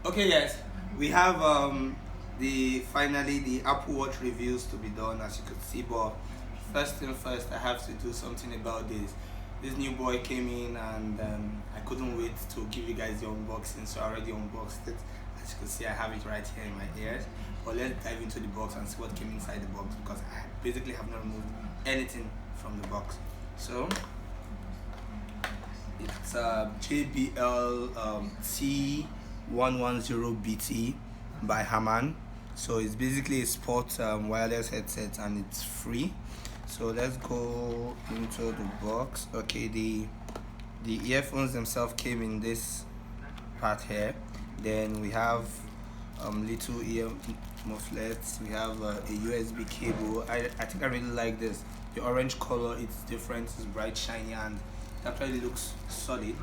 Okay, yes, we have finally the Apple Watch reviews to be done, as you could see. But first thing first, I have to do something about this. This new boy came in, and I couldn't wait to give you guys the unboxing, so I already unboxed it. As you can see, I have it right here in my ears. But let's dive into the box and see what came inside the box, because I basically have not removed anything from the box. So it's JBL T110BT by Haman. So it's basically a sport wireless headset, and it's free. So let's go into the box. Okay, the earphones themselves came in this part here. Then we have little ear mufflets. We have a USB cable. I think I really like this. The orange color, it's different, it's bright, shiny, and it actually looks solid.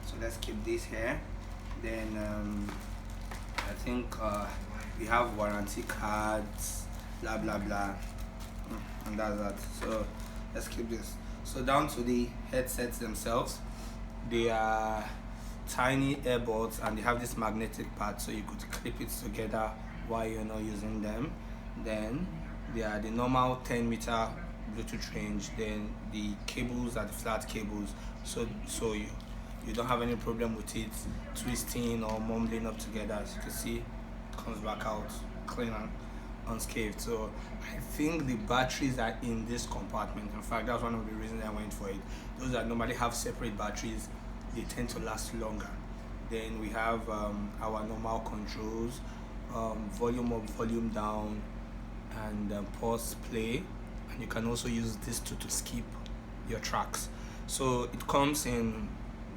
So let's keep this here. Then I think we have warranty cards, blah blah blah, and that's that. So let's keep this. So down to the headsets themselves. They are tiny earbuds, and they have this magnetic part, so you could clip it together while you're not using them. Then they are the normal 10-meter Bluetooth range. Then the cables are the flat cables, so you don't have any problem with it twisting or mumbling up together. As you can see, it comes back out clean and unscathed. So I think the batteries are in this compartment. In fact, that's one of the reasons I went for it. Those that normally have separate batteries, they tend to last longer. Then we have our normal controls, volume up, volume down, and pause, play. And you can also use this to skip your tracks. So it comes in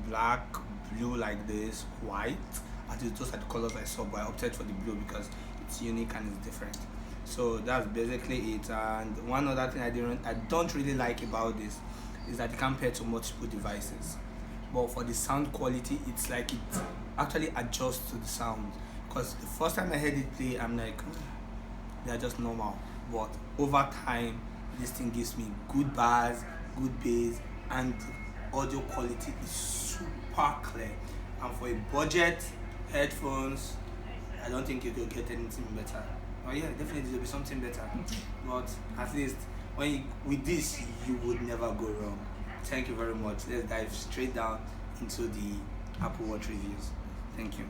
black, blue like this, white. At least those are the colors I saw, but I opted for the blue because it's unique and it's different. So that's basically it. And one other thing I don't really like about this is that it can pair to multiple devices. But for the sound quality, it's like it actually adjusts to the sound. Because the first time I heard it play, I'm like, they're just normal. But over time, this thing gives me good bass, good bass, and audio quality is super clear. And for a budget headphones, I don't think you could get anything better. Oh yeah, definitely there'll be something better. But at least with this, you would never go wrong. Thank you very much. Let's dive straight down into the Apple Watch reviews. Thank you.